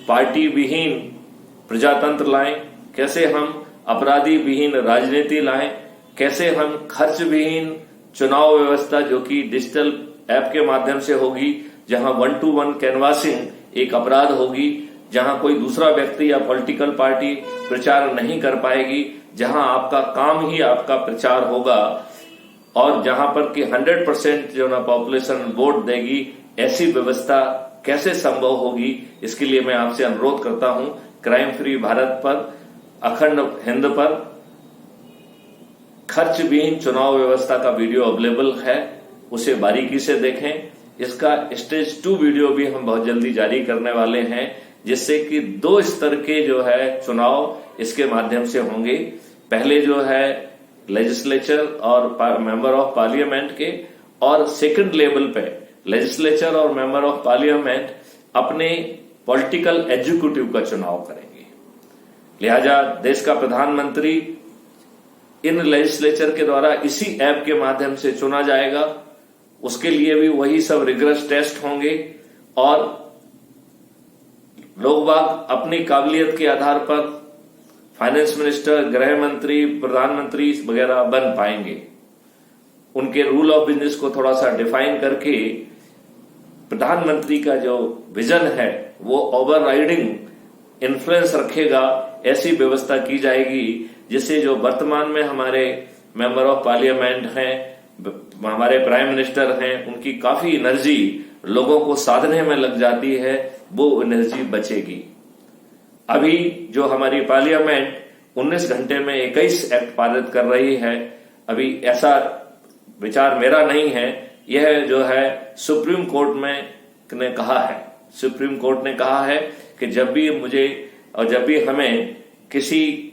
Party विहीन प्रजातंत्र लाएं, कैसे हम अपराधी विहीन राजनीति लाएं, कैसे हम खर्च विहीन चुनाव व्यवस्था जो कि डिजिटल ऐप के माध्यम से होगी, जहां 1-to-1 कैनवासिंग एक अपराध होगी, जहां कोई दूसरा व्यक्ति या पॉलिटिकल पार्टी प्रचार नहीं कर पाएगी, जहां आपका काम ही आपका प्रचार होगा और जहां पर कि 100% जो ना पॉपुलेशन वोट देगी, ऐसी व्यवस्था कैसे संभव होगी। इसके लिए मैं आपसे अनुरोध करता हूं, क्राइम फ्री भारत पर, अखंड हिंद पर खर्च विहीन चुनाव व्यवस्था का वीडियो अवेलेबल है, उसे बारीकी से देखें। इसका स्टेज 2 वीडियो भी हम बहुत जल्दी जारी करने वाले हैं, जिससे कि 2 स्तर के जो है चुनाव इसके माध्यम से होंगे। पहले जो है लेजिस्लेचर और मेंबर ऑफ पार्लियामेंट के, और सेकंड लेवल पे लेजिस्लेचर और मेंबर ऑफ पार्लियामेंट अपने पॉलिटिकल एग्जीक्यूटिव का चुनाव करेंगे। लिहाजा देश का प्रधानमंत्री इन लेजिस्लेचर के द्वारा इसी ऐप के माध्यम से चुना जाएगा। उसके लिए भी वही सब रिगरस टेस्ट होंगे और लोग बाग अपनी काबिलियत के आधार पर फाइनेंस मिनिस्टर, गृह मंत्री, प्रधानमंत्री वगैरह बन पाएंगे। उनके रूल ऑफ बिजनेस को थोड़ा सा डिफाइन करके प्रधानमंत्री का जो विजन है वो ओवरराइडिंग इन्फ्लुएंस रखेगा, ऐसी व्यवस्था की जाएगी जिससे जो वर्तमान में हमारे मेंबर ऑफ पार्लियामेंट हैं, हमारे प्राइम मिनिस्टर हैं, उनकी काफी एनर्जी लोगों को साधने में लग जाती है, वो एनर्जी बचेगी। अभी जो हमारी पार्लियामेंट 19 घंटे में 21 एक्ट पारित कर रही है, अभी ऐसा विचार मेरा नहीं है, यह जो है सुप्रीम कोर्ट ने कहा है। सुप्रीम कोर्ट ने कहा है कि जब भी हमें किसी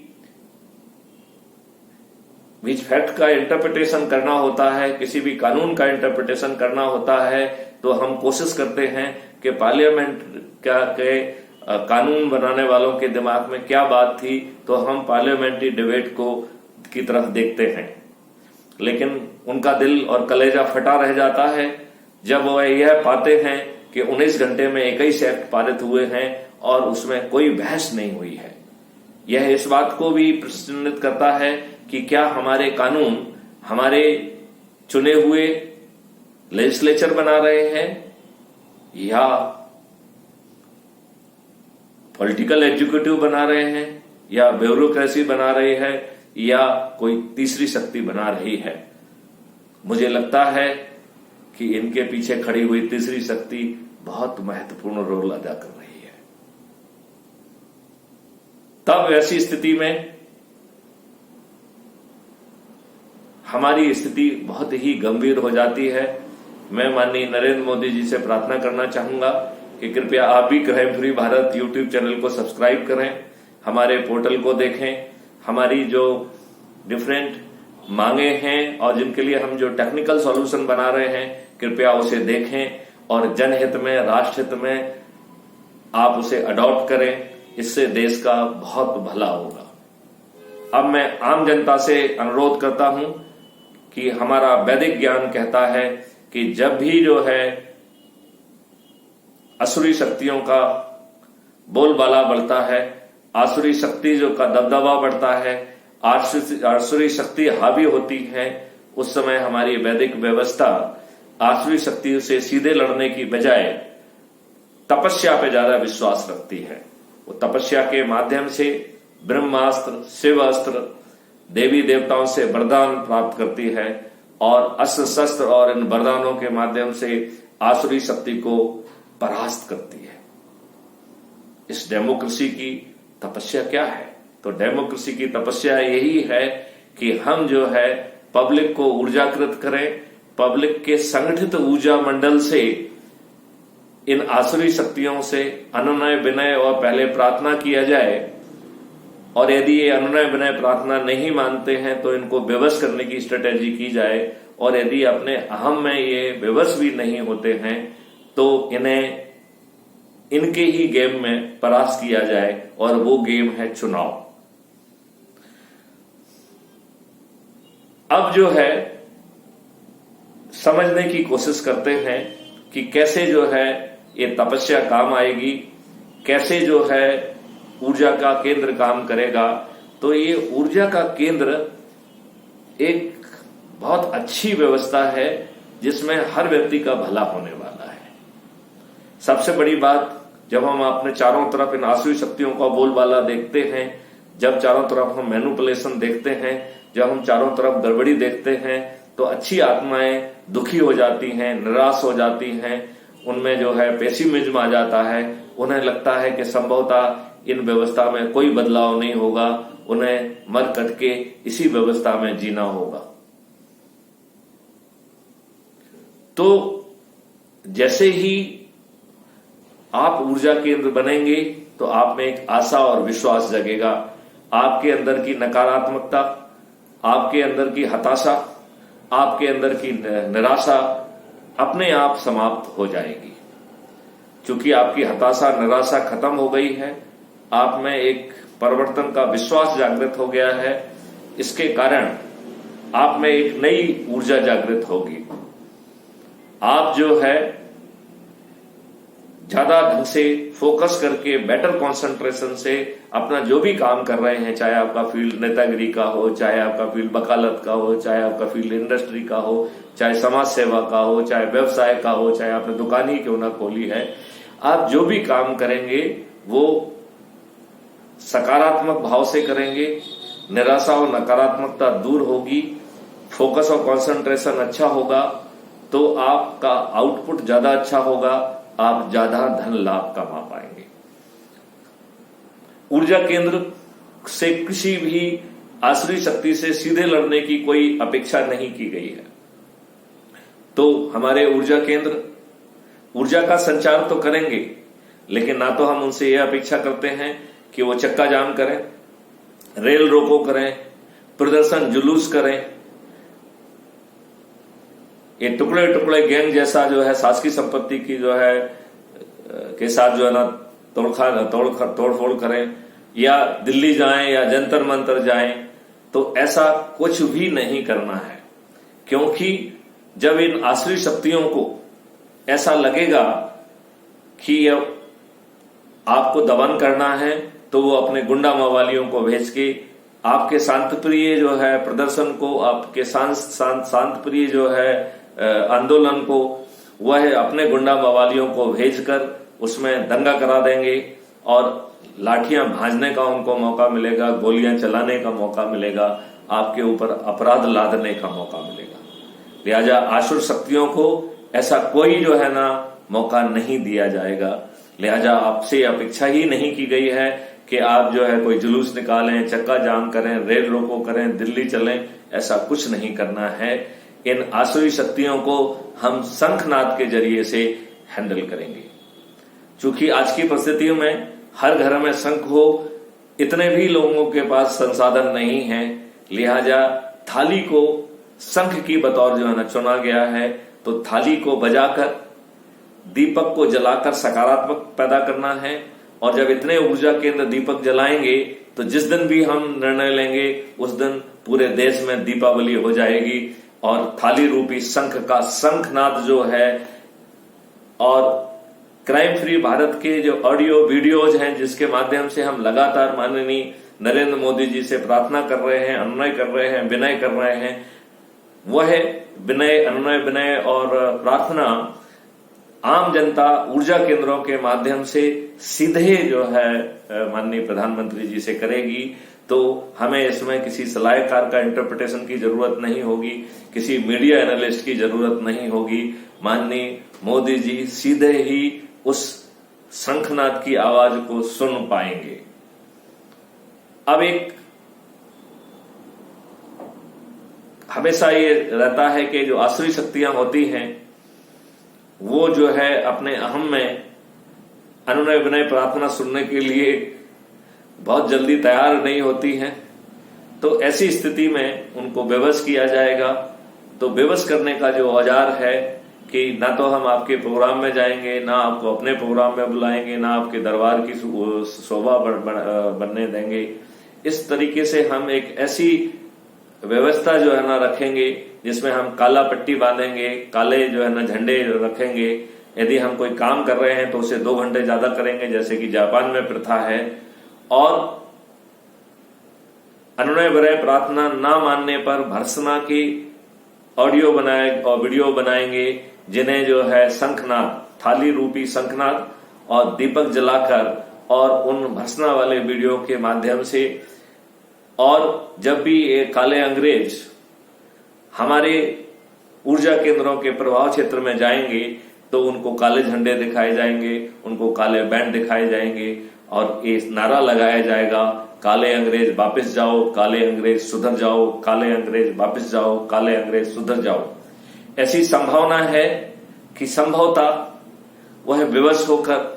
भी फैक्ट का इंटरप्रिटेशन करना होता है, किसी भी कानून का इंटरप्रिटेशन करना होता है, तो हम कोशिश करते हैं कि पार्लियामेंट के कानून बनाने वालों के दिमाग में क्या बात थी, तो हम पार्लियामेंट्री डिबेट की तरफ देखते हैं। लेकिन उनका दिल और कलेजा फटा रह जाता है जब वह यह पाते हैं कि 19 घंटे में 21 एक्ट पारित हुए हैं और उसमें कोई बहस नहीं हुई है। यह इस बात को भी प्रतिनिधित्व करता है कि क्या हमारे कानून हमारे चुने हुए लेजिस्लेचर बना रहे हैं या पॉलिटिकल एग्जीक्यूटिव बना रहे हैं या ब्यूरोक्रेसी बना रही है या कोई तीसरी शक्ति बना रही है। मुझे लगता है कि इनके पीछे खड़ी हुई तीसरी शक्ति बहुत महत्वपूर्ण रोल अदा कर रही है। तब ऐसी स्थिति में हमारी स्थिति बहुत ही गंभीर हो जाती है। मैं माननीय नरेंद्र मोदी जी से प्रार्थना करना चाहूंगा कि कृपया आप भी crime free Bharat YouTube channel को सब्सक्राइब करें, हमारे पोर्टल को देखें, हमारी जो डिफरेंट मांगे हैं और जिनके लिए हम जो टेक्निकल सॉल्यूशन बना रहे हैं, कृपया उसे देखें और जनहित में, राष्ट्रहित में आप उसे अडॉप्ट करें। इससे देश का बहुत भला होगा। अब मैं आम जनता से अनुरोध करता हूं कि हमारा वैदिक ज्ञान कहता है कि जब भी जो है असुरी शक्तियों का बोलबाला बढ़ता है, आसुरी शक्ति जो का दबदबा बढ़ता है, आसुरी शक्ति हावी होती है, उस समय हमारी वैदिक व्यवस्था आसुरी शक्ति से सीधे लड़ने की बजाय तपस्या पे ज्यादा विश्वास रखती है। वो तपस्या के माध्यम से ब्रह्मास्त्र, शिवास्त्र, देवी देवताओं से वरदान प्राप्त करती है और अस्त्र शस्त्र और इन वरदानों के माध्यम से आसुरी शक्ति को परास्त करती है। इस डेमोक्रेसी की तपस्या क्या है? तो डेमोक्रेसी की तपस्या यही है कि हम जो है पब्लिक को ऊर्जाकृत करें, पब्लिक के संगठित ऊर्जा मंडल से इन आसुरी शक्तियों से अनुनय विनय और पहले प्रार्थना किया जाए, और यदि ये अनुनय विनय प्रार्थना नहीं मानते हैं तो इनको विवश करने की स्ट्रेटेजी की जाए, और यदि अपने अहम में ये विवश भी नहीं होते हैं तो इन्हें इनके ही गेम में परास्त किया जाए, और वो गेम है चुनाव। अब जो है समझने की कोशिश करते हैं कि कैसे जो है ये तपस्या काम आएगी, कैसे जो है ऊर्जा का केंद्र काम करेगा। तो ये ऊर्जा का केंद्र एक बहुत अच्छी व्यवस्था है जिसमें हर व्यक्ति का भला होने वाला है। सबसे बड़ी बात, जब हम अपने चारों तरफ इन आसुरी शक्तियों का बोलबाला देखते हैं, जब चारों तरफ हम मैनिपुलेशन देखते हैं, जब हम चारों तरफ गड़बड़ी देखते हैं, तो अच्छी आत्माएं दुखी हो जाती हैं, निराश हो जाती हैं, उनमें जो है पेसिमिज्म आ जाता है। उन्हें लगता है कि संभवतः इन व्यवस्था में कोई बदलाव नहीं होगा, उन्हें मर कट के इसी व्यवस्था में जीना होगा। तो जैसे ही आप ऊर्जा केंद्र बनेंगे तो आप में एक आशा और विश्वास जगेगा। आपके अंदर की नकारात्मकता, आपके अंदर की हताशा, आपके अंदर की निराशा अपने आप समाप्त हो जाएगी। क्योंकि आपकी हताशा निराशा खत्म हो गई है, आप में एक परिवर्तन का विश्वास जागृत हो गया है। इसके कारण आप में एक नई ऊर्जा जागृत होगी। आप जो है ज्यादा ढंग से फोकस करके, बेटर कंसंट्रेशन से अपना जो भी काम कर रहे हैं, चाहे आपका फील्ड नेतागिरी का हो, चाहे आपका फील्ड वकालत का हो, चाहे आपका फील्ड इंडस्ट्री का हो, चाहे समाज सेवा का हो, चाहे व्यवसाय का हो, चाहे आपने दुकान ही क्यों ना खोली है, आप जो भी काम करेंगे वो सकारात्मक भाव से करेंगे। निराशा और नकारात्मकता दूर होगी, फोकस और कंसंट्रेशन अच्छा होगा, तो आपका आउटपुट ज्यादा अच्छा होगा, आप ज्यादा धन लाभ कमा पाएंगे। ऊर्जा केंद्र से किसी भी आसुरी शक्ति से सीधे लड़ने की कोई अपेक्षा नहीं की गई है। तो हमारे ऊर्जा केंद्र ऊर्जा का संचार तो करेंगे, लेकिन ना तो हम उनसे यह अपेक्षा करते हैं कि वो चक्का जाम करें, रेल रोको करें, प्रदर्शन जुलूस करें, ये टुकड़े टुकड़े गैंग जैसा जो है शासकीय संपत्ति की जो है के साथ जो है ना तोड़फोड़ करें, या दिल्ली जाएं या जंतर मंतर जाएं, तो ऐसा कुछ भी नहीं करना है। क्योंकि जब इन आसुरी शक्तियों को ऐसा लगेगा कि यह आपको दमन करना है, तो वो अपने गुंडा मवालियों को भेज के आपके शांतिप्रिय जो है प्रदर्शन को, आपके शांतिप्रिय जो है आंदोलन को, वह अपने गुंडा मवालियों को भेजकर उसमें दंगा करा देंगे और लाठियां भाजने का उनको मौका मिलेगा, गोलियां चलाने का मौका मिलेगा, आपके ऊपर अपराध लादने का मौका मिलेगा। लिहाजा आसुर शक्तियों को ऐसा कोई जो है ना मौका नहीं दिया जाएगा। लिहाजा आपसे अपेक्षा ही नहीं की गई है कि आप जो है कोई जुलूस निकालें, चक्का जाम करें, रेल रोको करें, दिल्ली चलें, ऐसा कुछ नहीं करना है। इन आसुरी शक्तियों को हम शंखनाद के जरिए से हैंडल करेंगे। क्योंकि आज की परिस्थितियों में हर घर में शंख हो, इतने भी लोगों के पास संसाधन नहीं है, लिहाजा थाली को शंख की बतौर जो है ना चुना गया है। तो थाली को बजाकर, दीपक को जलाकर सकारात्मक पैदा करना है। और जब इतने ऊर्जा केंद्र दीपक जलाएंगे तो जिस दिन भी हम निर्णय लेंगे उस दिन पूरे देश में दीपावली हो जाएगी और थाली रूपी शंख का शंखनाद जो है, और क्राइम फ्री भारत के जो ऑडियो वीडियोज हैं जिसके माध्यम से हम लगातार माननीय नरेंद्र मोदी जी से प्रार्थना कर रहे हैं, अनुनय कर रहे हैं, विनय कर रहे हैं, वह विनय, अनुनय, विनय और प्रार्थना आम जनता ऊर्जा केंद्रों के माध्यम से सीधे जो है माननीय प्रधानमंत्री जी से करेगी। तो हमें इसमें किसी सलाहकार का इंटरप्रिटेशन की जरूरत नहीं होगी, किसी मीडिया एनालिस्ट की जरूरत नहीं होगी। माननीय मोदी जी सीधे ही उस शंखनाद की आवाज को सुन पाएंगे। अब एक हमेशा ये रहता है कि जो आसुरी शक्तियां होती हैं वो जो है अपने अहम में अनुनय विनय प्रार्थना सुनने के लिए बहुत जल्दी तैयार नहीं होती हैं। तो ऐसी स्थिति में उनको बेबस किया जाएगा। तो बेबस करने का जो औजार है कि ना तो हम आपके प्रोग्राम में जाएंगे, ना आपको अपने प्रोग्राम में बुलाएंगे, ना आपके दरबार की शोभा बनने देंगे। इस तरीके से हम एक ऐसी व्यवस्था जो है ना रखेंगे जिसमें हम काला पट्टी बांधेंगे, काले जो है ना झंडे रखेंगे यदि हम कोई काम कर रहे हैं तो उसे 2 घंटे ज्यादा करेंगे, जैसे कि जापान में प्रथा है। और अनुनय विनय प्रार्थना ना मानने पर भर्त्सना की ऑडियो बनाए और वीडियो बनाएंगे, जिन्हें जो है शंखनाद, थाली रूपी शंखनाद और दीपक जलाकर और उन भर्त्सना वाले वीडियो के माध्यम से, और जब भी ये काले अंग्रेज हमारे ऊर्जा केंद्रों के प्रभाव क्षेत्र में जाएंगे तो उनको काले झंडे दिखाए जाएंगे, उनको काले बैंड दिखाए जाएंगे और ये नारा लगाया जाएगा, काले अंग्रेज वापस जाओ, काले अंग्रेज सुधर जाओ, काले अंग्रेज वापस जाओ, काले अंग्रेज सुधर जाओ। ऐसी संभावना है कि संभवतः वह विवश होकर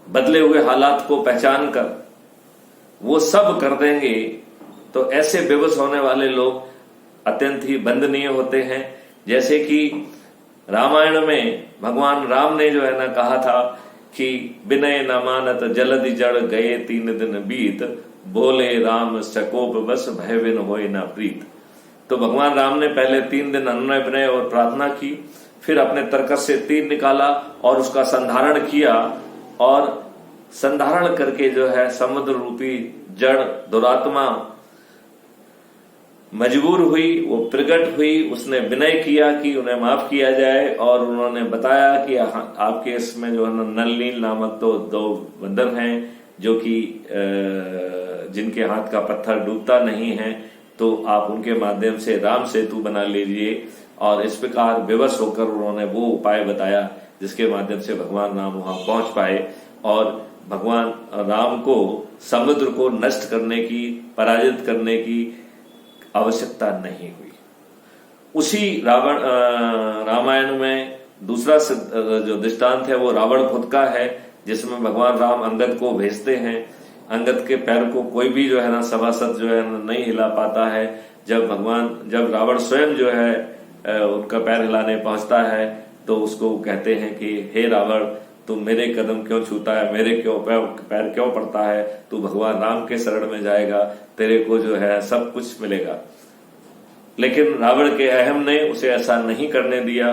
बदले हुए हालात को पहचान कर वो सब कर देंगे। तो ऐसे विवश होने वाले लोग अत्यंत ही वंदनीय होते हैं। जैसे कि रामायण में भगवान राम ने जो है ना कहा था कि विनय न मानत जलधि जड़ गए 3 दिन बीत, बोले राम सकोप बस भय बिन होए न प्रीत। तो भगवान राम ने पहले 3 दिन अनुनय विनय और प्रार्थना की, फिर अपने तरकस से तीर निकाला और उसका संधारण किया, और संधारण करके जो है समुद्र रूपी जड़ दुरात्मा मजबूर हुई, वो प्रकट हुई, उसने विनय किया कि उन्हें माफ किया जाए, और उन्होंने बताया कि आपके इसमें जो है नल नील नामक तो 2 बंदर हैं जो कि जिनके हाथ का पत्थर डूबता नहीं है, तो आप उनके माध्यम से राम सेतु बना लीजिए। और इस प्रकार विवश होकर उन्होंने वो उपाय बताया जिसके माध्यम से भगवान राम वहां पहुंच पाए और भगवान राम को समुद्र को नष्ट करने की, पराजित करने की आवश्यकता नहीं हुई। उसी रामायण में दूसरा जो दृष्टांत है वो रावण खुद का है, जिसमें भगवान राम अंगद को भेजते हैं। अंगद के पैर को कोई भी जो है ना सभासद जो है ना नहीं हिला पाता है। जब रावण स्वयं जो है उनका पैर हिलाने पहुंचता है तो उसको कहते हैं कि हे रावण, तू मेरे कदम क्यों छूता है, मेरे क्यों पैर क्यों पड़ता है, तू भगवान राम के शरण में जाएगा, तेरे को जो है सब कुछ मिलेगा। लेकिन रावण के अहम ने उसे ऐसा नहीं करने दिया।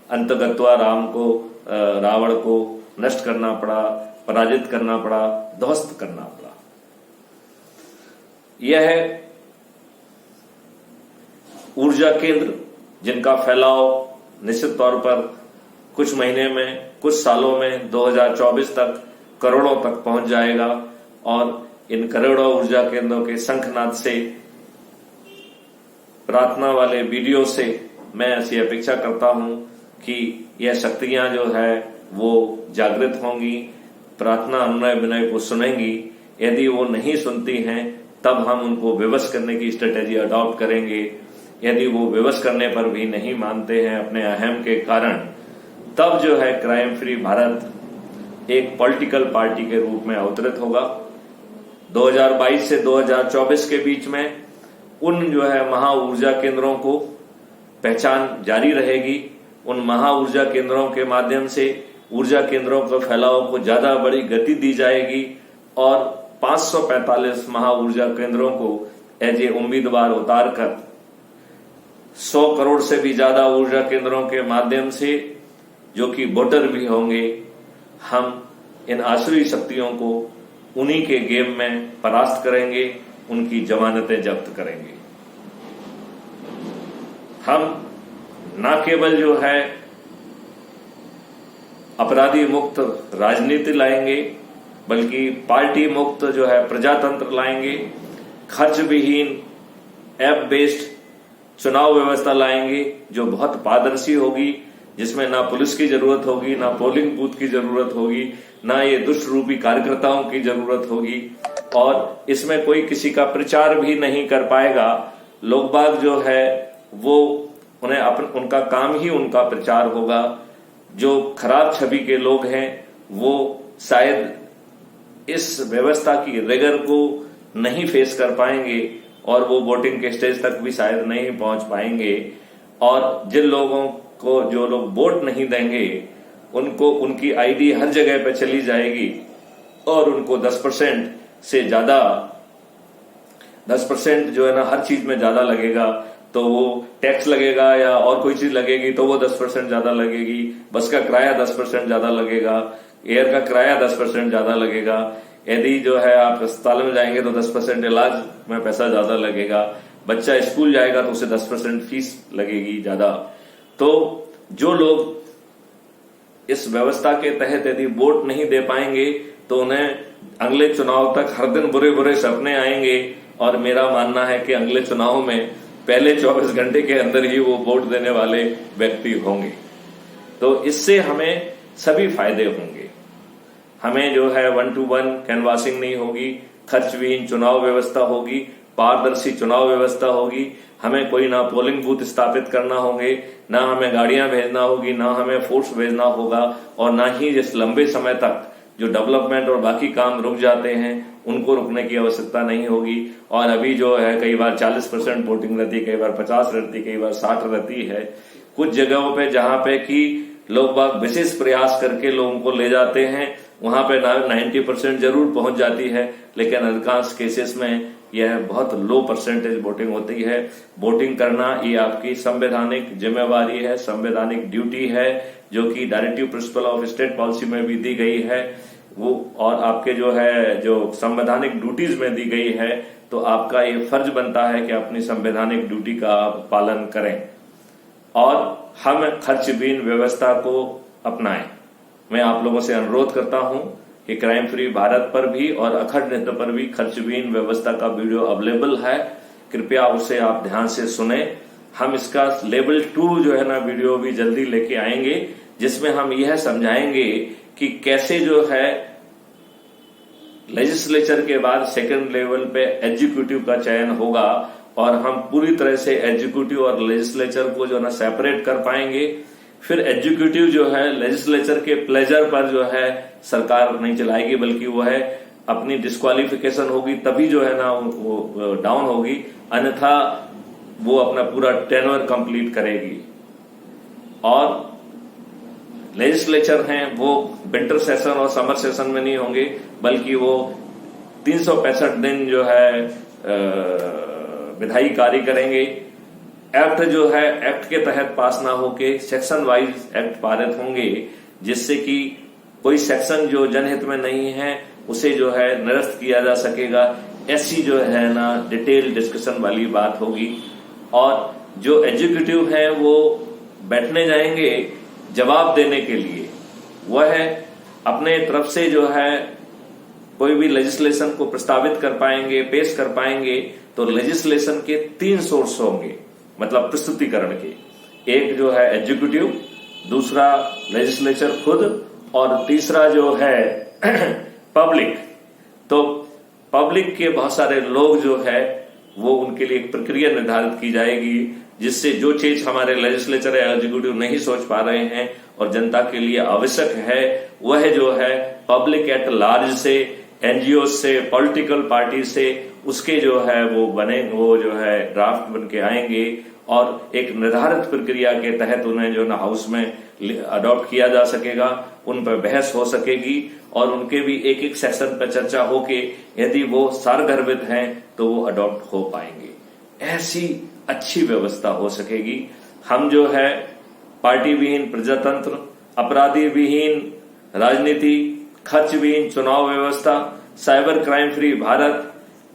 अंतगत्वा रावण को नष्ट करना पड़ा, पराजित करना पड़ा, ध्वस्त करना पड़ा। यह ऊर्जा केंद्र जिनका फैलाव निश्चित तौर पर कुछ महीने में, कुछ सालों में 2024 तक करोड़ों तक पहुंच जाएगा, और इन करोड़ों ऊर्जा केंद्रों के शंखनाद से, प्रार्थना वाले वीडियो से मैं ऐसी अपेक्षा करता हूं कि यह शक्तियां जो है वो जागृत होंगी, प्रार्थना अनुनय विनय को सुनेंगी। यदि वो नहीं सुनती हैं तब हम उनको विवश करने की स्ट्रेटेजी अडॉप्ट करेंगे। यदि वो विवश करने पर भी नहीं मानते हैं अपने अहम के कारण, तब जो है क्राइम फ्री भारत एक पॉलिटिकल पार्टी के रूप में अवतरित होगा। 2022 से 2024 के बीच में उन जो है महा ऊर्जा केंद्रों को पहचान जारी रहेगी। उन महा ऊर्जा केंद्रों के माध्यम से ऊर्जा केंद्रों के फैलाव को ज्यादा बड़ी गति दी जाएगी, और 545 महा ऊर्जा केंद्रों को एज ए उम्मीदवार उतार कर 100 करोड़ से भी ज्यादा ऊर्जा केंद्रों के माध्यम से, जो कि वोटर भी होंगे, हम इन आसुरी शक्तियों को उन्हीं के गेम में परास्त करेंगे, उनकी जमानतें जब्त करेंगे। हम न केवल जो है अपराधी मुक्त राजनीति लाएंगे, बल्कि पार्टी मुक्त जो है प्रजातंत्र लाएंगे, खर्च विहीन ऐप बेस्ड चुनाव व्यवस्था लाएंगे जो बहुत पारदर्शी होगी, जिसमें ना पुलिस की जरूरत होगी, ना पोलिंग बूथ की जरूरत होगी, ना ये दुष्ट रूपी कार्यकर्ताओं की जरूरत होगी, और इसमें कोई किसी का प्रचार भी नहीं कर पाएगा। लोग बाग जो है वो उनका काम ही उनका प्रचार होगा। जो खराब छवि के लोग हैं वो शायद इस व्यवस्था की रिगर को नहीं फेस कर पाएंगे और वो वोटिंग के स्टेज तक भी शायद नहीं पहुंच पाएंगे, और जिन लोगों को, जो लोग वोट नहीं देंगे, उनको उनकी आईडी हर जगह पे चली जाएगी और उनको 10% से ज्यादा 10% जो है ना हर चीज में ज्यादा लगेगा, तो वो टैक्स लगेगा या और कोई चीज लगेगी तो वो 10% ज्यादा लगेगी, बस का किराया 10% ज्यादा लगेगा, एयर का किराया 10% ज्यादा लगेगा, यदि जो है आप अस्पताल में जाएंगे तो 10% इलाज में पैसा ज्यादा लगेगा, बच्चा स्कूल जाएगा तो उसे 10% फीस लगेगी ज्यादा। तो जो लोग इस व्यवस्था के तहत यदि वोट नहीं दे पाएंगे तो उन्हें अगले चुनाव तक हर दिन बुरे बुरे सपने आएंगे, और मेरा मानना है कि अगले चुनाव में पहले 24 घंटे के अंदर ही वो वोट देने वाले व्यक्ति होंगे। तो इससे हमें सभी फायदे होंगे। हमें जो है 1-to-1 कैनवासिंग नहीं होगी, खर्चविहीन चुनाव व्यवस्था होगी, पारदर्शी चुनाव व्यवस्था होगी, हमें कोई ना पोलिंग बूथ स्थापित करना होंगे, ना हमें गाड़ियां भेजना होगी, ना हमें फोर्स भेजना होगा, और ना ही जिस लंबे समय तक जो डेवलपमेंट और बाकी काम रुक जाते हैं उनको रुकने की आवश्यकता नहीं होगी। और अभी जो है कई बार 40% वोटिंग रहती है, कई बार 50 रहती है, कई बार 60 रहती है। कुछ जगहों पे जहां पे कि लोग बाग विशेष प्रयास करके लोगों को ले जाते हैं वहां पे 90% जरूर पहुंच जाती है, लेकिन अधिकांश केसेस में यह बहुत लो परसेंटेज वोटिंग होती है। वोटिंग करना ये आपकी संवैधानिक जिम्मेवारी है, संवैधानिक ड्यूटी है, जो कि directive principle of state policy में भी दी गई है वो, और आपके जो है जो संवैधानिक ड्यूटीज में दी गई है। तो आपका ये फर्ज बनता है कि अपनी संवैधानिक ड्यूटी का आप पालन करें और हम खर्चविहीन व्यवस्था को अपनाएं। मैं आप लोगों से अनुरोध करता हूं कि क्राइम फ्री भारत पर भी और अखंड नेत्र पर भी खर्चविहीन व्यवस्था का वीडियो अवेलेबल है, कृपया उसे आप ध्यान से सुने। हम इसका लेवल 2 जो है ना वीडियो भी जल्दी लेके आएंगे, जिसमें हम यह समझाएंगे कि कैसे जो है लेजिस्लेचर के बाद सेकंड लेवल पे एग्जीक्यूटिव का चयन होगा, और हम पूरी तरह से एग्जीक्यूटिव और लेजिस्लेचर को जो है ना सेपरेट कर पाएंगे। फिर एग्जीक्यूटिव जो है लेजिस्लेचर के प्लेजर पर जो है सरकार नहीं चलाएगी, बल्कि वो है अपनी डिस्क्वालिफिकेशन होगी तभी जो है ना वो डाउन होगी, अन्यथा वो अपना पूरा टेन्योर कंप्लीट करेगी। और लेजिस्लेचर हैं वो विंटर सेशन और समर सेशन में नहीं होंगे, बल्कि वो 365 दिन जो है विधायी कार्य करेंगे। एक्ट जो है एक्ट के तहत पास ना होके सेक्शन वाइज एक्ट पारित होंगे, जिससे कि कोई सेक्शन जो जनहित में नहीं है उसे जो है निरस्त किया जा सकेगा। ऐसी जो है ना डिटेल डिस्कशन वाली बात होगी। और जो एग्जीक्यूटिव है वो बैठने जाएंगे जवाब देने के लिए, वह अपने तरफ से जो है कोई भी लेजिस्लेशन को प्रस्तावित कर पाएंगे, पेश कर पाएंगे। तो लेजिस्लेशन के 3 सोर्स होंगे, मतलब प्रस्तुतिकरण के। एक जो है एग्जीक्यूटिव, दूसरा लेजिस्लेचर खुद, और तीसरा जो है पब्लिक। तो पब्लिक के बहुत सारे लोग जो है वो उनके लिए एक प्रक्रिया निर्धारित की जाएगी, जिससे जो चीज हमारे लेजिस्लेचर या एग्जीक्यूटिव नहीं सोच पा रहे हैं और जनता के लिए आवश्यक है, वह जो है पब्लिक एट लार्ज से, एनजीओ से, पॉलिटिकल पार्टी से उसके जो है वो बने, वो जो है ड्राफ्ट बन के आएंगे, और एक निर्धारित प्रक्रिया के तहत उन्हें जो ना हाउस में अडॉप्ट किया जा सकेगा, उन पर बहस हो सकेगी, और उनके भी एक एक सेक्शन पर चर्चा होके यदि वो सारगर्भित हैं तो वो अडॉप्ट हो पाएंगे। ऐसी अच्छी व्यवस्था हो सकेगी। हम जो है पार्टी विहीन प्रजातंत्र, अपराधी विहीन राजनीति, खर्च विहीन चुनाव व्यवस्था, cyber crime free Bharat,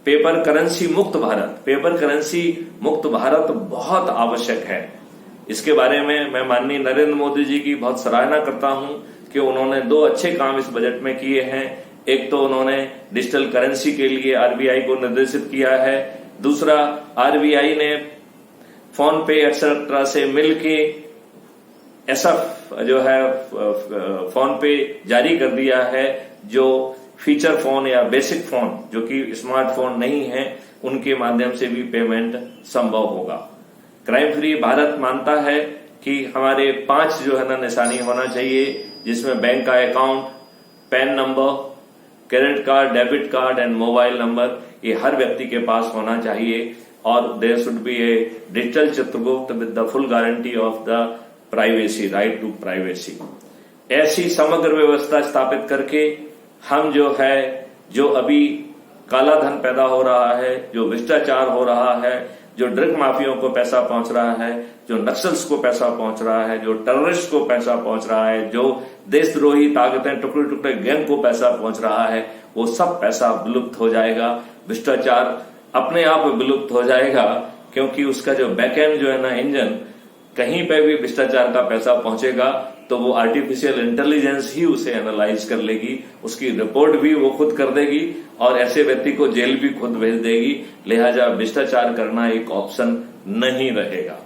paper currency मुक्त भारत। पेपर करेंसी मुक्त भारत बहुत आवश्यक है। इसके बारे में मैं माननीय नरेंद्र मोदी जी की बहुत सराहना करता हूं कि उन्होंने 2 अच्छे काम इस बजट में किए हैं। एक तो उन्होंने डिजिटल करेंसी के लिए आरबीआई को निर्देशित किया है, दूसरा आरबीआई ने फोन पे एक्सेट्रा से मिलके ऐसा जो है फोन पे जारी कर दिया है, जो फीचर फोन या बेसिक फोन जो कि स्मार्टफोन नहीं है उनके माध्यम से भी पेमेंट संभव होगा। क्राइम फ्री भारत मानता है कि हमारे 5 जो है ना निशानी होना चाहिए, जिसमें बैंक का account, PAN number, credit card, debit card and mobile number, ये हर व्यक्ति के पास होना चाहिए। और there should be a digital Chitragupta with the full guarantee of the privacy, right to privacy. ऐसी समग्र व्यवस्था स्थापित करके हम जो है, जो अभी काला धन पैदा हो रहा है, जो भ्रष्टाचार हो रहा है, जो ड्रग माफियाओं को पैसा पहुंच रहा है, जो नक्सल्स को पैसा पहुंच रहा है, जो टेररिस्ट को पैसा पहुंच रहा है, जो देशद्रोही ताकतें टुकड़े टुकड़े गैंग को पैसा पहुंच रहा है, वो सब पैसा विलुप्त हो जाएगा। भ्रष्टाचार अपने आप विलुप्त हो जाएगा, क्योंकि उसका जो बैकएंड जो है ना इंजन, कहीं पे भी भ्रष्टाचार का पैसा पहुंचेगा तो वो आर्टिफिशियल इंटेलिजेंस ही उसे एनालाइज कर लेगी, उसकी रिपोर्ट भी वो खुद कर देगी और ऐसे व्यक्ति को जेल भी खुद भेज देगी। लिहाजा भ्रष्टाचार करना एक ऑप्शन नहीं रहेगा।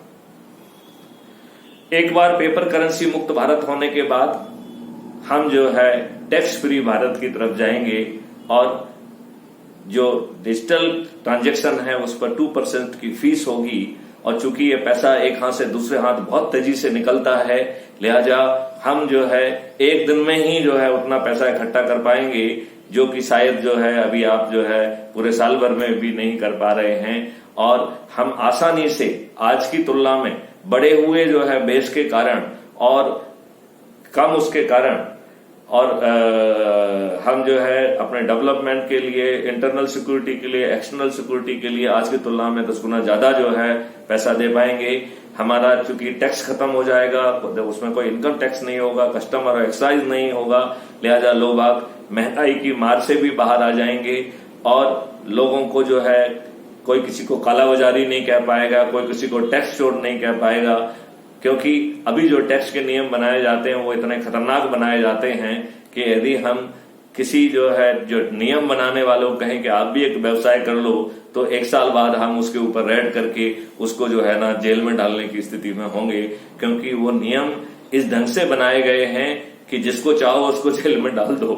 एक बार पेपर करेंसी मुक्त भारत होने के बाद हम जो है टैक्स फ्री भारत की तरफ जाएंगे और जो डिजिटल ट्रांजैक्शन है उस पर 2% की फीस होगी। और चूंकि ये पैसा एक हाथ से दूसरे हाथ बहुत तेजी से निकलता है, लिहाजा हम जो है एक दिन में ही जो है उतना पैसा इकट्ठा कर पाएंगे, जो कि शायद जो है अभी आप जो है पूरे साल भर में भी नहीं कर पा रहे हैं। और हम आसानी से आज की तुलना में बढ़े हुए जो है बेस के कारण और कम उसके कारण और हम जो है अपने डेवलपमेंट के लिए, इंटरनल सिक्योरिटी के लिए, एक्सटर्नल सिक्योरिटी के लिए आज की तुलना में 10 गुना ज्यादा जो है पैसा दे पाएंगे। हमारा चूंकि टैक्स खत्म हो जाएगा, उसमें कोई इनकम टैक्स नहीं होगा, कस्टमर और एक्साइज नहीं होगा, लिहाजा लोग महंगाई की मार से भी बाहर आ जाएंगे और लोगों को जो है कोई किसी को कालाबाजारी नहीं कह पाएगा, कोई किसी को टैक्स चोर नहीं कह पाएगा, क्योंकि अभी जो टैक्स के नियम बनाए जाते हैं वो इतने खतरनाक बनाए जाते हैं कि यदि हम किसी जो है जो नियम बनाने वालों को कहें कि आप भी एक व्यवसाय कर लो, तो 1 साल बाद हम उसके ऊपर रेड करके उसको जो है ना जेल में डालने की स्थिति में होंगे, क्योंकि वो नियम इस ढंग से बनाए गए हैं कि जिसको चाहो उसको जेल में डाल दो।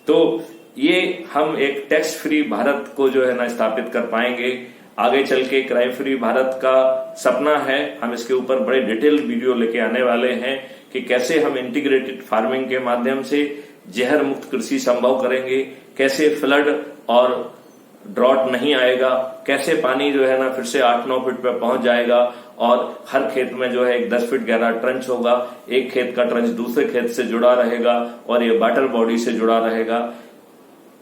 तो ये हम एक टैक्स फ्री भारत को जो है ना स्थापित कर पाएंगे। आगे चल के क्राइम फ्री भारत का सपना है, हम इसके ऊपर बड़े डिटेल वीडियो लेके आने वाले हैं कि कैसे हम इंटीग्रेटेड फार्मिंग के माध्यम से जहर मुक्त कृषि संभव करेंगे, कैसे फ्लड और ड्रॉट नहीं आएगा, कैसे पानी जो है ना फिर से 8-9 फीट पे पहुंच जाएगा और हर खेत में जो है एक 10 फीट गहरा ट्रंच होगा, एक खेत का ट्रंच दूसरे खेत से जुड़ा रहेगा और ये वाटर बॉडी से जुड़ा रहेगा।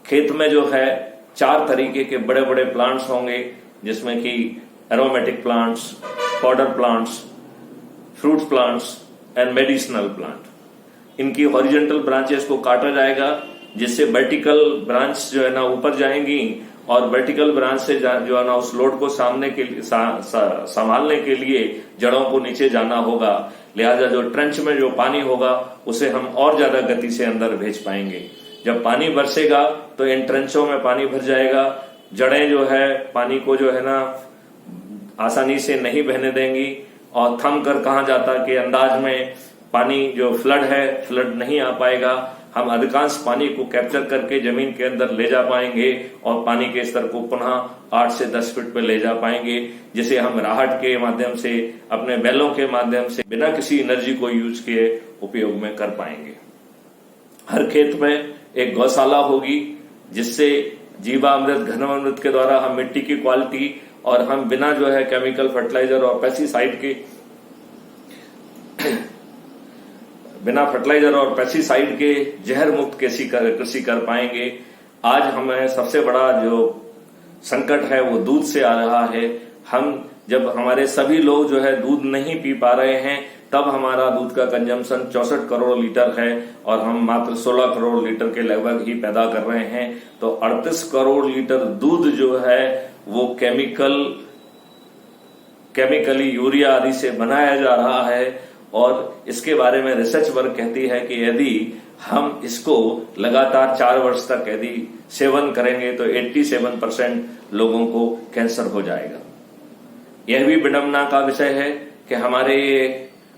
खेत में जो है 4 तरीके के बड़े बड़े प्लांट्स होंगे, जिसमें कि aromatic plants, powder plants, fruits plants and medicinal plant. इनकी हॉरिजॉन्टल ब्रांचेस को काटा जाएगा, जिससे वर्टिकल ब्रांच जो है ना ऊपर जाएंगी और वर्टिकल ब्रांच से जो है ना उस लोड को संभालने के लिए जड़ों को नीचे जाना होगा। लिहाजा जो ट्रंच में जो पानी होगा उसे हम और ज्यादा गति से अंदर भेज पाएंगे। जब पानी बरसेगा तो इन ट्रंचों में पानी भर जाएगा, जड़ें जो है पानी को जो है ना आसानी से नहीं बहने देंगी और थम कर कहां जाता के अंदाज में पानी जो फ्लड है, फ्लड नहीं आ पाएगा। हम अधिकांश पानी को कैप्चर करके जमीन के अंदर ले जा पाएंगे और पानी के स्तर को पुनः 8 से 10 फीट पे ले जा पाएंगे, जिसे हम राहट के माध्यम से, अपने बैलों के माध्यम से, बिना किसी एनर्जी को यूज किए उपयोग में कर पाएंगे। हर खेत में एक गौशाला होगी, जिससे जीवामृत, घनामृत के द्वारा हम मिट्टी की क्वालिटी और हम बिना जो है केमिकल फर्टिलाइजर और पेस्टिसाइड के जहर मुक्त कृषि कर पाएंगे। आज हमें सबसे बड़ा जो संकट है वो दूध से आ रहा है। हम जब हमारे सभी लोग जो है दूध नहीं पी पा रहे हैं, तब हमारा दूध का कंजम्पशन 64 करोड़ लीटर है और हम मात्र 16 करोड़ लीटर के लगभग ही पैदा कर रहे हैं। तो 38 करोड़ लीटर दूध जो है वो केमिकली यूरिया आदि से बनाया जा रहा है और इसके बारे में रिसर्च वर्क कहती है कि यदि हम इसको लगातार 4 वर्ष तक यदि सेवन करेंगे तो 87% लोगों को कैंसर हो जाएगा। यह भी विडंबना का विषय है कि हमारे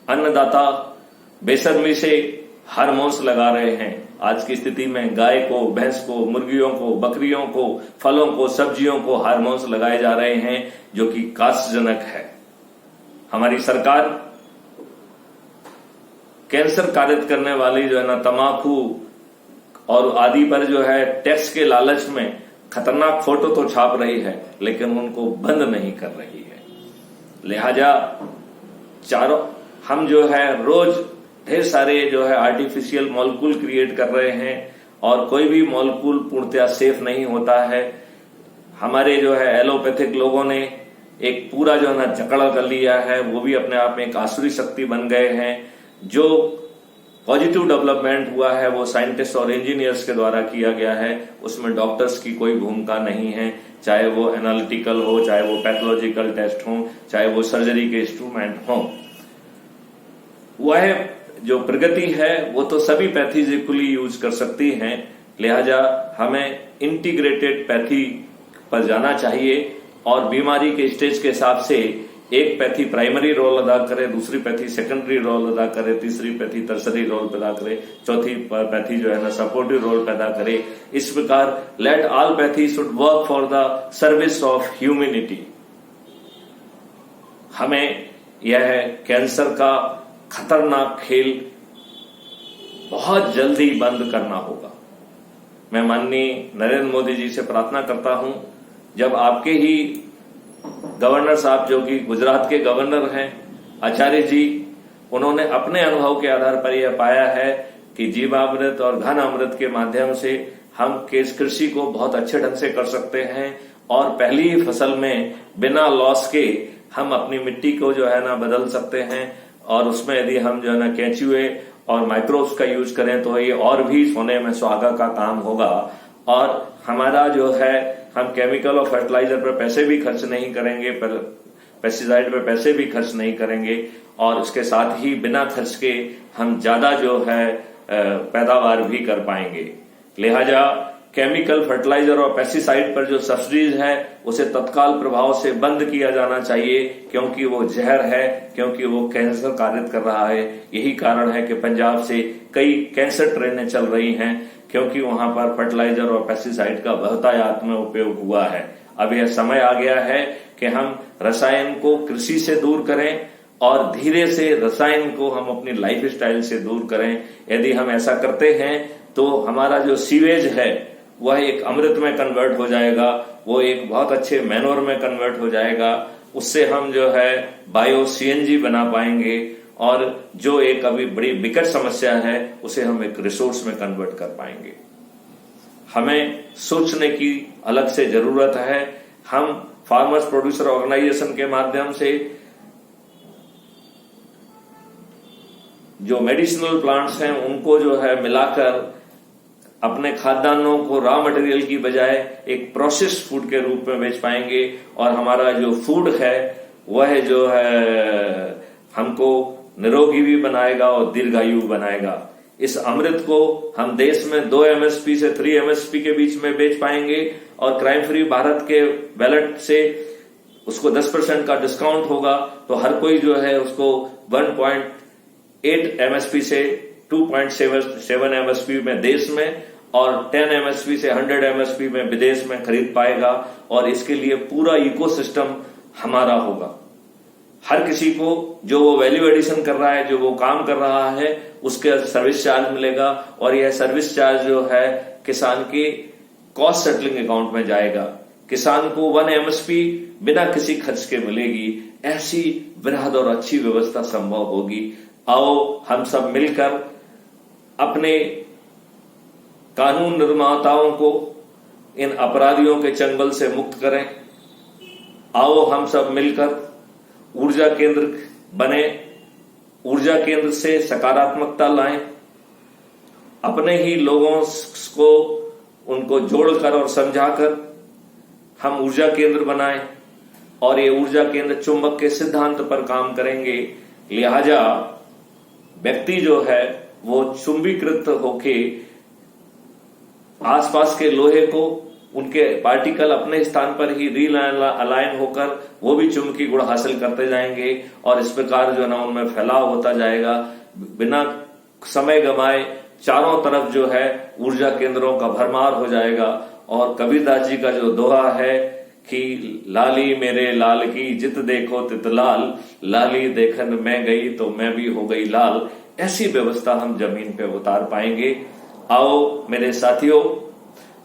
अन्नदाता बेशर्मी से हार्मोन्स लगा रहे हैं। आज की स्थिति में गाय को, भैंस को, मुर्गियों को, बकरियों को, फलों को, सब्जियों को हार्मोन्स लगाए जा रहे हैं, जो कि कास्टजनक है। हमारी सरकार कैंसर कारित करने वाली जो है ना तंबाकू और आदि पर जो है टैक्स के लालच में खतरनाक फोटो तो छाप रही है, लेकिन उनको बंद नहीं कर रही है। लिहाजा हम जो है रोज ढेर सारे जो है आर्टिफिशियल मॉलिक्यूल क्रिएट कर रहे हैं और कोई भी मॉलिक्यूल पूर्णतया सेफ नहीं होता है। हमारे जो है एलोपैथिक लोगों ने एक पूरा जो है ना जकड़ कर लिया है, वो भी अपने आप में एक आसुरी शक्ति बन गए हैं। जो पॉजिटिव डेवलपमेंट हुआ है वो साइंटिस्ट और इंजीनियर्स के द्वारा किया गया है, उसमें डॉक्टर्स की कोई भूमिका नहीं है, चाहे वो एनालिटिकल हो, चाहे वो पैथोलॉजिकल टेस्ट हो, चाहे वो सर्जरी के इंस्ट्रूमेंट हो। वह जो प्रगति है वो तो सभी पैथीज इक्वली यूज कर सकती हैं, लिहाजा हमें इंटीग्रेटेड पैथी पर जाना चाहिए और बीमारी के स्टेज के हिसाब से एक पैथी प्राइमरी रोल अदा करे, दूसरी पैथी सेकेंडरी रोल अदा करे, तीसरी पैथी टर्सरी रोल अदा करे, चौथी पैथी जो है ना सपोर्टिव रोल पैदा करे। इस प्रकार let all pathy should work for the service of humanity. हमें यह कैंसर का खतरनाक खेल बहुत जल्दी बंद करना होगा। मैं माननीय नरेंद्र मोदी जी से प्रार्थना करता हूं, जब आपके ही गवर्नर साहब जो कि गुजरात के गवर्नर हैं आचार्य जी, उन्होंने अपने अनुभव के आधार पर यह पाया है कि जीवामृत और घन अमृत के माध्यम से हम कृषि को बहुत अच्छे ढंग से कर सकते हैं और पहली ही फसल में बिना लॉस के हम अपनी मिट्टी को जो है ना बदल सकते हैं। और उसमें यदि हम जो है ना केंचुए और माइक्रोब्स का यूज करें तो ये और भी सोने में सुहागा का काम होगा। और हमारा जो है हम केमिकल और फर्टिलाइजर पर पैसे भी खर्च नहीं करेंगे, पेस्टिसाइड पर पैसे भी खर्च नहीं करेंगे और उसके साथ ही बिना खर्च के हम ज्यादा जो है पैदावार भी कर पाएंगे। लिहाजा केमिकल फर्टिलाइजर और पेस्टिसाइड पर जो सब्सिडीज है उसे तत्काल प्रभाव से बंद किया जाना चाहिए, क्योंकि वो जहर है, क्योंकि वो कैंसर कारित कर रहा है। यही कारण है कि पंजाब से कई कैंसर ट्रेनें चल रही हैं, क्योंकि वहां पर फर्टिलाइजर और पेस्टिसाइड का बहुतायत में उपयोग हुआ है। अब यह समय आ गया है कि हम रसायन को कृषि से दूर करें और धीरे से रसायन को हम अपनी लाइफ स्टाइल से दूर करें। यदि हम ऐसा करते हैं तो हमारा जो सीवेज है वह एक अमृत में कन्वर्ट हो जाएगा, वो एक बहुत अच्छे मैनोर में कन्वर्ट हो जाएगा। उससे हम जो है बायो सीएनजी बना पाएंगे और जो एक अभी बड़ी विकट समस्या है उसे हम एक रिसोर्स में कन्वर्ट कर पाएंगे। हमें सोचने की अलग से जरूरत है। हम फार्मर्स प्रोड्यूसर ऑर्गेनाइजेशन के माध्यम से जो मेडिसिनल प्लांट्स हैं उनको जो है मिलाकर अपने खाद्यान्नों को रॉ मटेरियल की बजाय एक प्रोसेस्ड फूड के रूप में बेच पाएंगे और हमारा जो फूड है वह जो है हमको निरोगी भी बनाएगा और दीर्घायु बनाएगा। इस अमृत को हम देश में 2 MSP से 3 MSP के बीच में बेच पाएंगे और क्राइम फ्री भारत के बैलेट से उसको 10% का डिस्काउंट होगा, तो हर कोई जो है उसको 1.8 MSP से 2.7 MSP में देश में और 10 MSP से 100 MSP में विदेश में खरीद पाएगा। और इसके लिए पूरा इकोसिस्टम हमारा होगा। हर किसी को जो वो वैल्यू एडिशन कर रहा है, जो वो काम कर रहा है, उसके सर्विस चार्ज मिलेगा और यह सर्विस चार्ज जो है किसान के कॉस्ट सेटलिंग अकाउंट में जाएगा। किसान को 1 MSP बिना किसी खर्च के मिलेगी। ऐसी वृहद और अच्छी व्यवस्था संभव होगी। आओ हम सब मिलकर अपने कानून निर्माताओं को इन अपराधियों के चंगुल से मुक्त करें। आओ हम सब मिलकर ऊर्जा केंद्र बने, ऊर्जा केंद्र से सकारात्मकता लाएं, अपने ही लोगों को उनको जोड़कर और समझाकर हम ऊर्जा केंद्र बनाएं और ये ऊर्जा केंद्र चुंबक के सिद्धांत पर काम करेंगे। लिहाजा व्यक्ति जो है वो चुंबकीकृत होके आसपास के लोहे को उनके पार्टिकल अपने स्थान पर ही रीअलाइन होकर वो भी चुंबकीय गुण हासिल करते जाएंगे और इस प्रकार जो है ना उनमें फैलाव होता जाएगा। बिना समय गंवाए चारों तरफ जो है ऊर्जा केंद्रों का भरमार हो जाएगा। और कबीरदास जी का जो दोहा है कि लाली मेरे लाल की जित देखो तित लाल, लाली देखन मैं गई तो मैं भी हो गई लाल, ऐसी व्यवस्था हम जमीन पे उतार पाएंगे। आओ मेरे साथियों,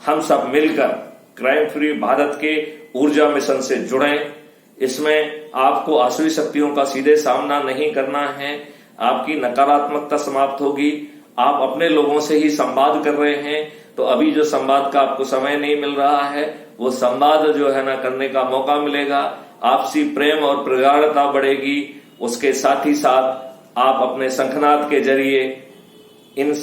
हम सब मिलकर क्राइम फ्री भारत के ऊर्जा मिशन से जुड़ें। इसमें आपको आसुरी शक्तियों का सीधे सामना नहीं करना है, आपकी नकारात्मकता समाप्त होगी। आप अपने लोगों से ही संवाद कर रहे हैं, तो अभी जो संवाद का आपको समय नहीं मिल रहा है वो संवाद जो है ना करने का मौका मिलेगा। आपसी प्रेम और प्रगाढ़ता बढ़ेगी। उसके साथ ही साथ आप अपने शंखनाद के जरिए इन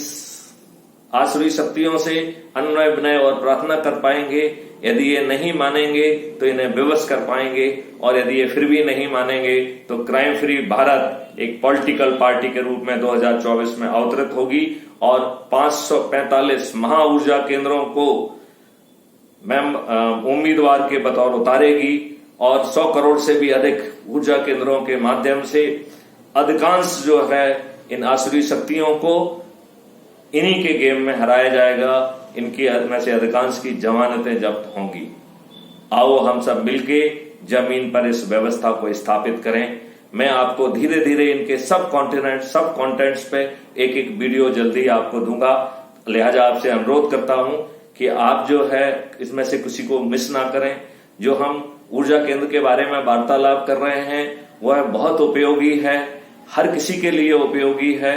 आसुरी शक्तियों से अन्वय विनय और प्रार्थना कर पाएंगे। यदि ये नहीं मानेंगे तो इन्हें विवश कर पाएंगे, और यदि ये फिर भी नहीं मानेंगे तो क्राइम फ्री भारत एक पॉलिटिकल पार्टी के रूप में 2024 में अवतरित होगी और 545 महा ऊर्जा केंद्रों को उम्मीदवार के बतौर उतारेगी और 100 करोड़ से भी अधिक ऊर्जा केंद्रों के माध्यम से अधिकांश जो है इन आसुरी शक्तियों को इन्हीं के गेम में हराया जाएगा। इनकी में से अधिकांश की जमानतें जब्त होंगी। आओ हम सब मिलके जमीन पर इस व्यवस्था को स्थापित करें। मैं आपको धीरे धीरे इनके सब कंटेंट्स पे एक एक वीडियो जल्दी आपको दूंगा। लिहाजा आपसे अनुरोध करता हूं कि आप जो है इसमें से किसी को मिस ना करें। जो हम ऊर्जा केंद्र के बारे में वार्तालाप कर रहे हैं वह बहुत उपयोगी है, हर किसी के लिए उपयोगी है।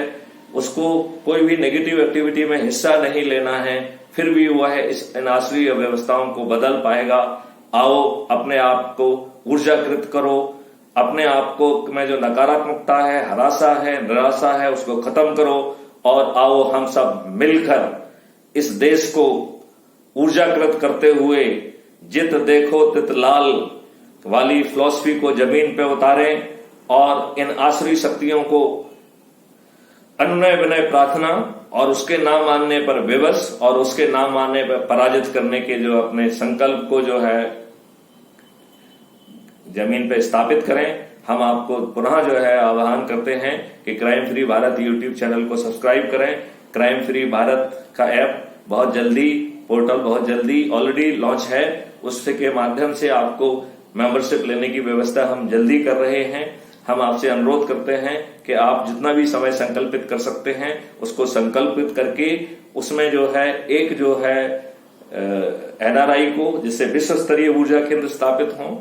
उसको कोई भी नेगेटिव एक्टिविटी में हिस्सा नहीं लेना है, फिर भी वह इस आसुरी व्यवस्थाओं को बदल पाएगा। आओ अपने आप को ऊर्जाकृत करो, अपने आप को में जो नकारात्मकता है, हरासा है, निराशा है, उसको खत्म करो और आओ हम सब मिलकर इस देश को ऊर्जाकृत करते हुए जित देखो तित लाल वाली फिलॉसफी को जमीन पे उतारें और इन आसुरी शक्तियों को अनुनय विनय प्रार्थना और उसके नाम मानने पर विवश और उसके नाम मानने पर पराजित करने के जो अपने संकल्प को जो है जमीन पे स्थापित करें। हम आपको पुनः जो है आह्वान करते हैं कि crime free Bharat YouTube channel को सब्सक्राइब करें। क्राइम फ्री भारत का ऐप बहुत जल्दी, पोर्टल बहुत जल्दी ऑलरेडी लॉन्च है, उसके माध्यम से आपको मेंबरशिप लेने की व्यवस्था हम जल्दी कर रहे हैं। हम आपसे अनुरोध करते हैं कि आप जितना भी समय संकल्पित कर सकते हैं उसको संकल्पित करके उसमें जो है एक जो है एनआरआई को, जिससे विश्व स्तरीय ऊर्जा केंद्र स्थापित हों,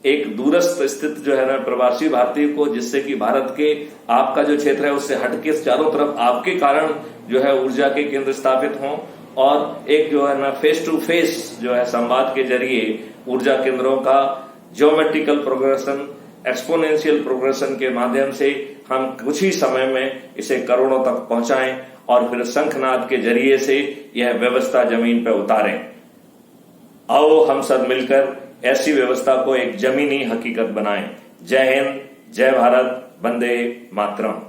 एक दूरस्थ स्थित जो है ना प्रवासी भारतीय को, जिससे कि भारत के आपका जो क्षेत्र है उससे हटके चारों तरफ आपके कारण जो है ऊर्जा के केंद्र स्थापित हों, और एक जो है ना फेस टू फेस जो है संवाद के जरिए ऊर्जा केंद्रों का ज्योमेट्रिकल प्रोग्रेशन, एक्सपोनेंशियल प्रोग्रेशन के माध्यम से हम कुछ ही समय में इसे करोड़ों तक पहुंचाएं और फिर शंखनाद के जरिए से यह व्यवस्था जमीन पर उतारें। आओ हम सब मिलकर ऐसी व्यवस्था को एक जमीनी हकीकत बनाएं। जय हिंद, जय भारत, वंदे मातरम।